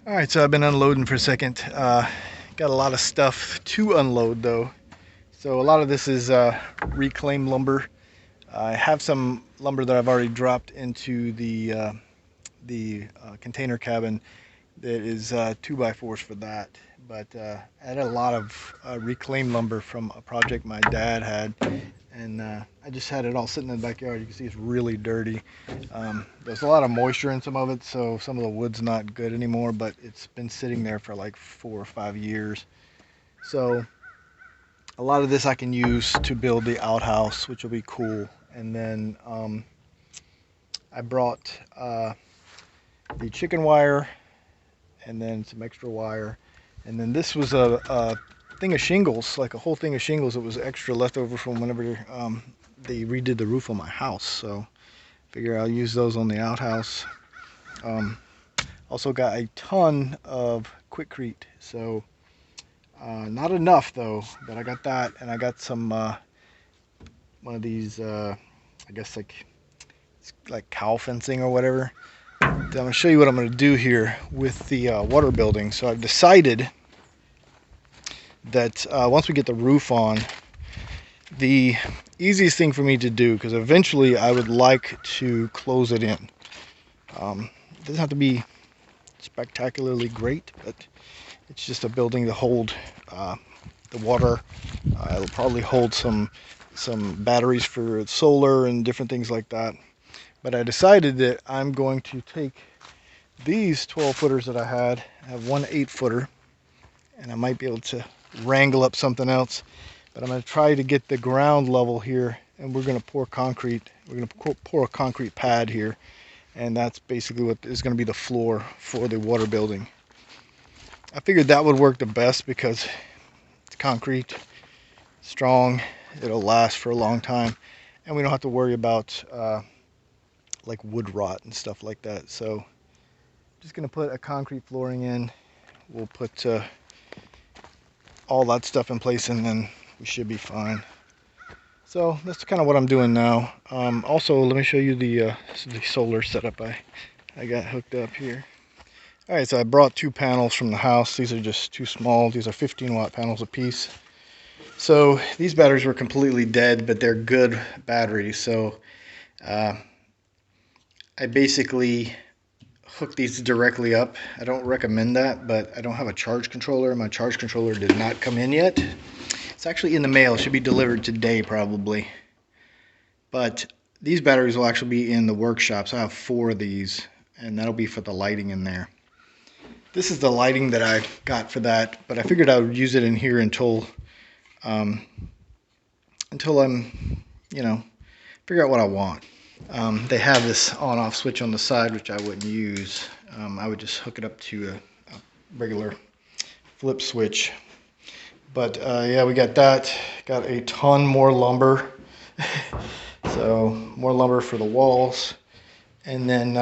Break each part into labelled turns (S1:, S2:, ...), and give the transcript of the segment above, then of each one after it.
S1: All right, so I've been unloading for a second. Got a lot of stuff to unload though. So a lot of this is reclaimed lumber. I have some lumber that I've already dropped into the container cabin that is 2x4s for that. But I had a lot of reclaimed lumber from a project my dad had, and I just had it all sitting in the backyard. You can see it's really dirty. There's a lot of moisture in some of it, so some of the wood's not good anymore, but it's been sitting there for like 4 or 5 years. So a lot of this I can use to build the outhouse, which will be cool. And then I brought the chicken wire and then some extra wire. And then this was a thing of shingles, like a whole thing of shingles that was extra left over from whenever they redid the roof on my house. So figure I'll use those on the outhouse. Um, Also got a ton of quickcrete, so not enough though, but I got that, and I got some one of these, I guess like cow fencing or whatever. I'm gonna show you what I'm gonna do here with the water building. So I've decided that once we get the roof on, the easiest thing for me to do, because eventually I would like to close it in. It doesn't have to be spectacularly great, but it's just a building to hold the water. It'll probably hold some batteries for solar and different things like that. But I decided that I'm going to take these 12 footers that I had. I have one 8-footer, and I might be able to wrangle up something else. But I'm going to try to get the ground level here, and we're going to pour concrete. We're going to pour a concrete pad here, and that's basically what is going to be the floor for the water building. I figured that would work the best because it's concrete, strong, it'll last for a long time, and we don't have to worry about like wood rot and stuff like that. So just going to put a concrete flooring in. We'll put all that stuff in place, and then we should be fine. So that's kind of what I'm doing now. Also, let me show you the solar setup I got hooked up here. All right, so I brought 2 panels from the house. These are just too small. These are 15-watt panels a piece. So these batteries were completely dead, but they're good batteries. So I basically hook these directly up. I don't recommend that, but I don't have a charge controller. My charge controller did not come in yet. It's actually in the mail. It should be delivered today probably. But these batteries will actually be in the workshop. So I have 4 of these, and that'll be for the lighting in there. This is the lighting that I got for that, but I figured I would use it in here until I'm, figure out what I want. They have this on-off switch on the side, which I wouldn't use. I would just hook it up to a regular flip switch. But yeah, we got that. Got a ton more lumber. So more lumber for the walls. And then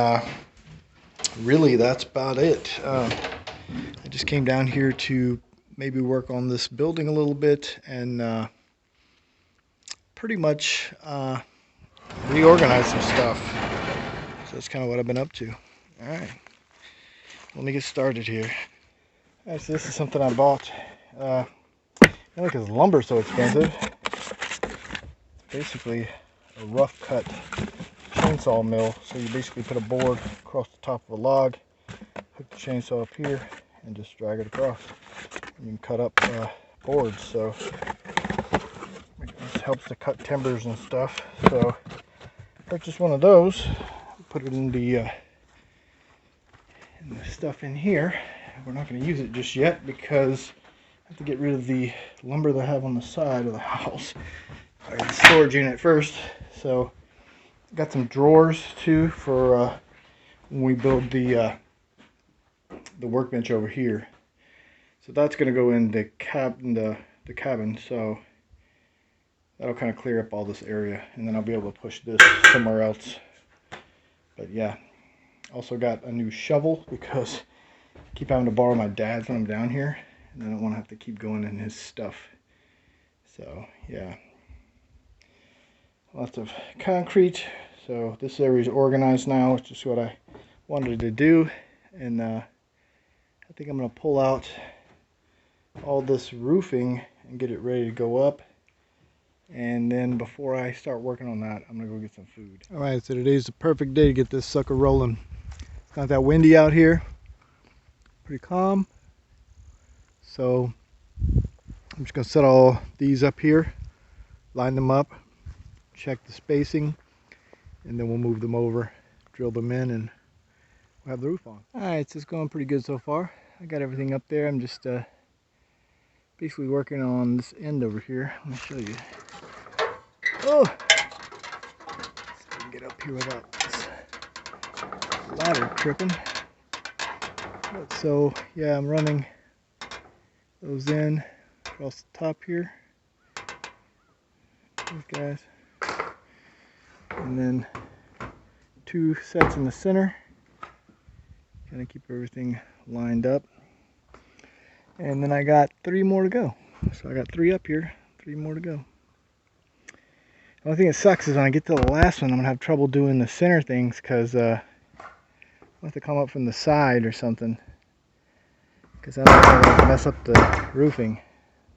S1: really that's about it. I just came down here to maybe work on this building a little bit and pretty much reorganize some stuff. So that's kind of what I've been up to. All right, let me get started here. All right, so this is something I bought. Because lumber's so expensive. It's basically a rough cut chainsaw mill. So you basically put a board across the top of a log, hook the chainsaw up here, and just drag it across. And you can cut up boards. So this helps to cut timbers and stuff. So purchased one of those. Put it in the stuff in here. We're not going to use it just yet because I have to get rid of the lumber that I have on the side of the house. I got the storage unit first. So got some drawers too for when we build the workbench over here. So that's going to go in the cabin. So that'll kind of clear up all this area, and then I'll be able to push this somewhere else. But yeah, also got a new shovel because I keep having to borrow my dad's when I'm down here, and I don't want to have to keep going in his stuff. So yeah, lots of concrete. So this area is organized now, which is what I wanted to do. And think I'm going to pull out all this roofing and get it ready to go up. And then before I start working on that, I'm going to go get some food. Alright, so today's the perfect day to get this sucker rolling. It's not that windy out here. Pretty calm. So I'm just going to set all these up here, line them up, check the spacing, and then we'll move them over, drill them in, and we'll have the roof on. Alright, so it's going pretty good so far. I got everything up there. I'm just basically working on this end over here. Let me show you. Oh! So I can get up here without this ladder tripping. But so, yeah, I'm running those in across the top here. These guys. And then 2 sets in the center. Kind of keep everything lined up. And then I got 3 more to go. So I got 3 up here, 3 more to go. The only thing that sucks is when I get to the last one, I'm going to have trouble doing the center things because I'll have to come up from the side or something. Because I don't want to mess up the roofing.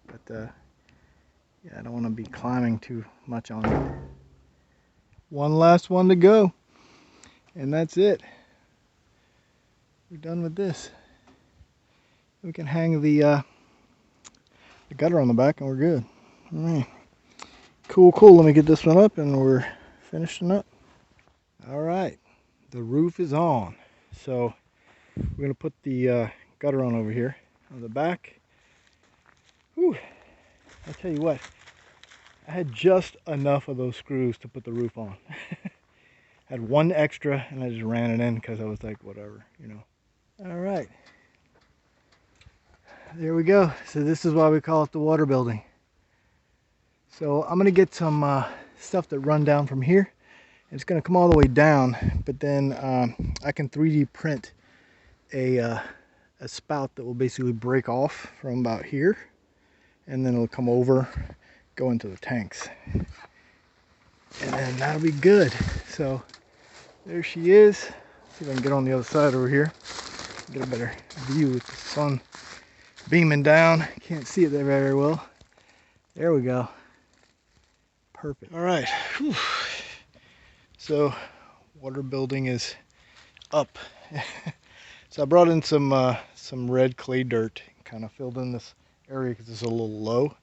S1: But yeah, I don't want to be climbing too much on it. One last one to go. And that's it. We're done with this. We can hang the gutter on the back and we're good. Alright. Cool. Let me get this one up and we're finishing up. Alright. The roof is on. So we're going to put the gutter on over here on the back. Whew. I'll tell you what. I had just enough of those screws to put the roof on. Had 1 extra and I just ran it in because I was like, whatever, you know. Alright. There we go. So this is why we call it the water building. So I'm going to get some stuff that run down from here. It's going to come all the way down, but then I can 3D print a spout that will basically break off from about here. And then it'll come over, go into the tanks. And then that'll be good. So there she is. See if I can get on the other side over here. Get a better view with the sun beaming down. Can't see it there very well. There we go. Perfect. All right. Whew. So water building is up. So I brought in some red clay dirt, kind of filled in this area because it's a little low.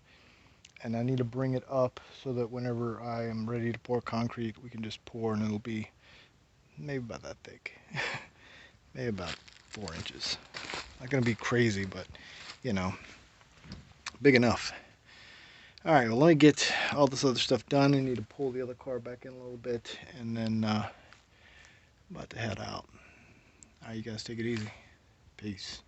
S1: And I need to bring it up so that whenever I am ready to pour concrete, we can just pour and it'll be maybe about that thick. Maybe about 4 inches. Not gonna be crazy, but you know, big enough. All right, well, let me get all this other stuff done. I need to pull the other car back in a little bit, and then about to head out. All right, you guys take it easy. Peace.